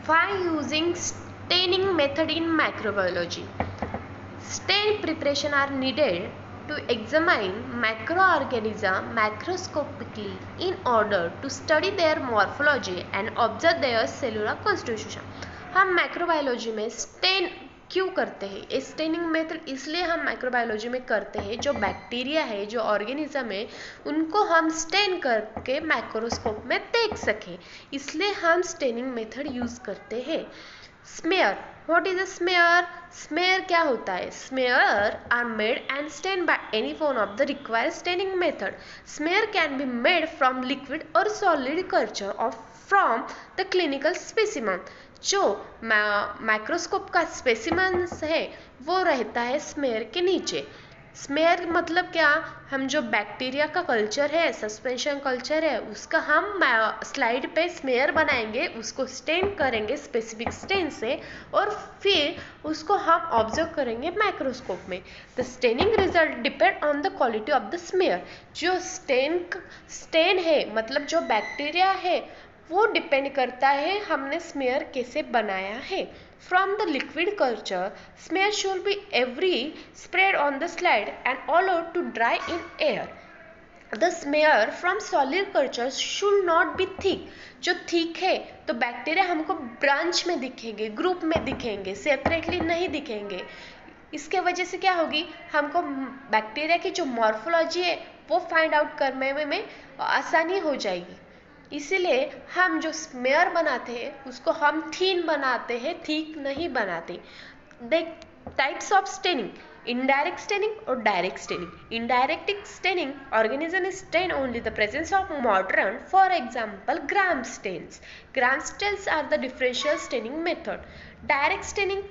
Why using staining method in microbiology? Stain preparation are needed to examine microorganisms macroscopically in order to study their morphology and observe their cellular constitution. हम microbiology में stand क्यों करते हैं? Staining method इसलिए हम microbiology में करते हैं, जो बैक्टीरिया है, जो ऑर्गेनिज्म है, उनको हम स्टेन करके माइक्रोस्कोप में देख सकें, इसलिए हम स्टेनिंग मेथड यूज़ करते हैं. Smear, what is a smear? Smear क्या होता है? Smear are made and stain by any one of the required staining method. Smear can be made from liquid or solid culture of from the clinical specimen. जो microscope का specimen है वो रहता है smear के नीचे. स्मेयर मतलब क्या? हम जो बैक्टीरिया का कल्चर है, सस्पेंशन कल्चर है, उसका हम स्लाइड पे स्मेयर बनाएंगे, उसको स्टेन करेंगे स्पेसिफिक स्टेन से, और फिर उसको हम ऑब्जर्व करेंगे माइक्रोस्कोप में. The staining result depend on the quality of the smear. जो स्टेन है मतलब जो बैक्टीरिया है वो डिपेंड करता है हमने स्मेयर कैसे बनाया है. From the liquid culture, smear should be every spread on the slide and allowed to dry in air. The smear from solid culture should not be thick. जो thick है तो बैक्टीरिया हमको ब्रांच में दिखेंगे, group में दिखेंगे, separately नहीं दिखेंगे. इसके वजह से क्या होगी? हमको बैक्टीरिया की जो मॉर्फोलॉजी है वो फाइंड आउट करने में आसानी हो जाएगी. इसीलिए हम जो स्मेयर बनाते हैं उसको हम थीन बनाते हैं, थिक नहीं बनाते. Types of staining: indirect staining or direct staining. Indirect staining, organism stain only the presence of mordant, for example gram stains. Gram stains are the differential staining method. Direct staining,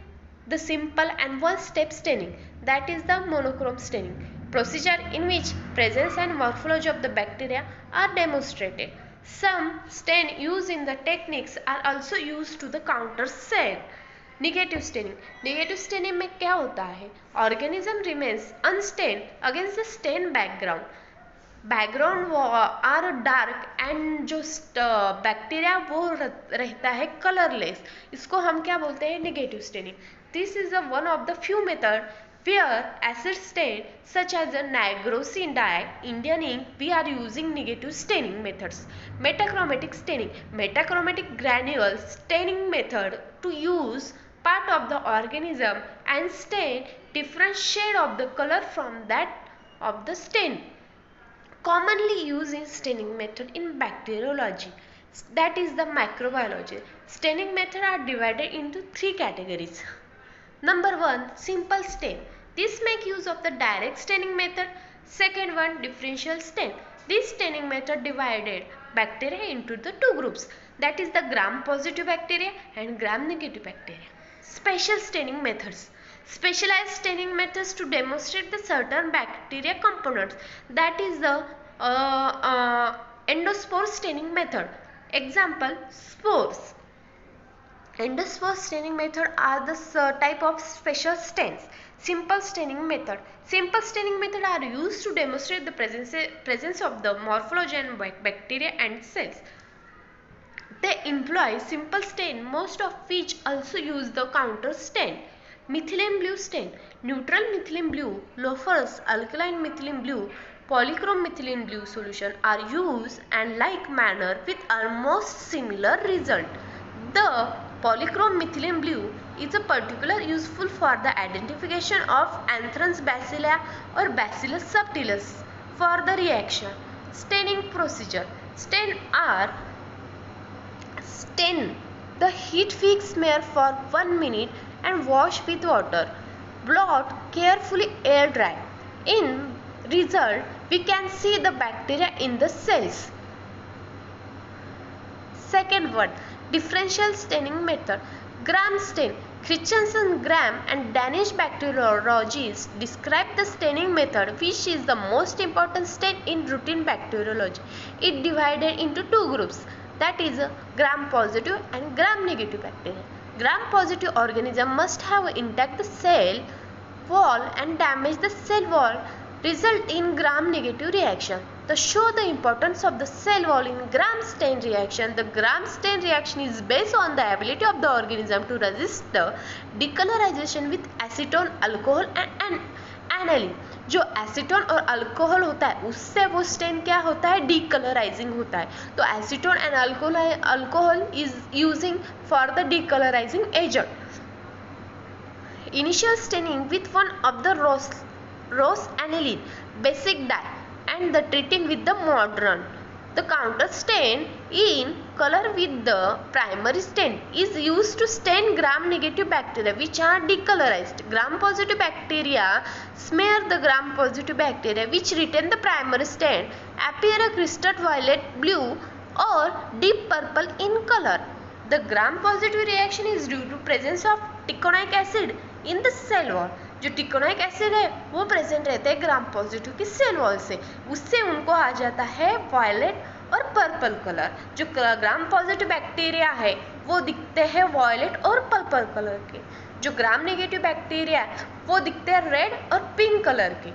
the simple and one step staining, that is the monochrome staining procedure in which presence and morphology of the bacteria are demonstrated. Some stain used in the techniques are also used to the counter cell. Negative staining. Negative staining में क्या होता है? Organism remains unstained against the stained background. Background are dark and जो bacteria वो रहता है colourless. इसको हम क्या बोलते हैं? Negative staining. This is one of the few method where acid stain such as a nigrosin dye, Indian ink, we are using negative staining methods. Metachromatic staining. Metachromatic granule staining method to use part of the organism and stain different shade of the color from that of the stain. Commonly used in staining method in bacteriology, that is the microbiology. Staining method are divided into three categories. Number 1, simple stain. This make use of the direct staining method. Second one, differential stain. This staining method divided bacteria into the two groups, that is the gram positive bacteria and gram negative bacteria. Special staining methods. Specialized staining methods to demonstrate the certain bacteria components, that is the endospore staining method. Example, spores. Endospore staining method are the type of special stains. Simple staining method. Simple staining method are used to demonstrate the presence of the morphology and bacteria and cells. They employ simple stain, most of which also use the counter stain. Methylene blue stain. Neutral methylene blue, loeffler's alkaline methylene blue, polychrome methylene blue solution are used and like manner with almost similar result. The polychrome methylene blue is a particular useful for the identification of Anthrax bacilli or Bacillus subtilis. For the reaction, staining procedure. Stain the heat fix smear for 1 minute and wash with water. Blot carefully air dry. In result, we can see the bacteria in the cells. Second one, differential staining method. Gram stain. Christensen, Gram and Danish bacteriologists describe the staining method, which is the most important stain in routine bacteriology. It divided into two groups, that is gram positive and gram negative bacteria. Gram positive organism must have intact the cell wall and damage the cell wall, result in gram negative reaction. The show the importance of the cell wall in Gram-Stein reaction. The Gram-Stein reaction is based on the ability of the organism to resist the decolorization with acetone, alcohol and aniline. जो acetone और alcohol होता है उससे वो stand क्या होता है, डीकलराइजिंग होता है. तो acetone and alcohol is using for the डीकलराइजिंग agent. Initial staining with one of the rose aniline basic dye and the treating with the modern. The counter stain in color with the primary stain is used to stain gram-negative bacteria which are decolorized. Gram-positive bacteria smear the gram-positive bacteria which retain the primary stain, appear a crystal violet, blue or deep purple in color. The gram-positive reaction is due to presence of teichoic acid in the cell wall. जो teichoic acid है वो present रहता है gram positive की cell wall से, उससे उनको आ जाता है वायलेट और पर्पल कलर. जो ग्राम पॉजिटिव बैक्टीरिया है वो दिखते हैं वायलेट और पर्पल कलर के. जो ग्राम नेगेटिव बैक्टीरिया है वो दिखते हैं रेड और पिंक कलर के.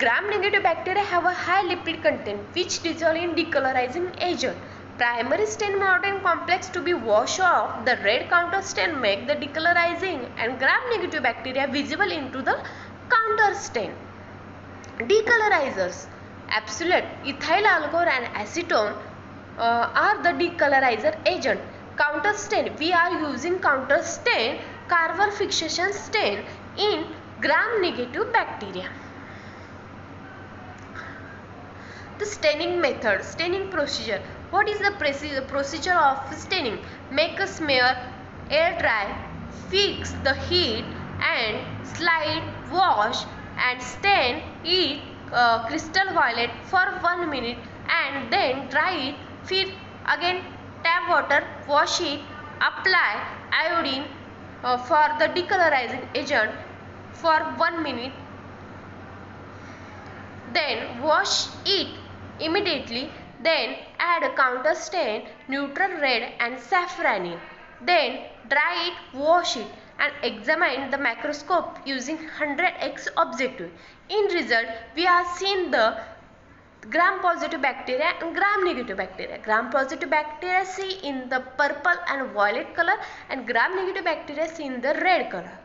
Gram negative bacteria have a high lipid content which dissolve in decolourising agent. Primary stain modern complex to be washed off. The red counter stain make the decolorizing and gram-negative bacteria visible into the counter stain. Decolorizers: absolute, ethyl alcohol and acetone are the decolorizer agent. Counter stain: we are using counter stain, carbon fixation stain in gram-negative bacteria. The staining method, staining procedure. What is the procedure of staining? Make a smear, air dry, fix the heat and slide, wash and stain it crystal violet for 1 minute and then dry it. फिर again tap water, wash it, apply iodine for the decolorizing agent for 1 minute. Then wash it immediately. Then add a counter stain, neutral red and saffron. Then dry it, wash it and examine the microscope using 100x objective. In result, we are seeing the gram-positive bacteria and gram-negative bacteria. Gram-positive bacteria see in the purple and violet color and gram-negative bacteria see in the red color.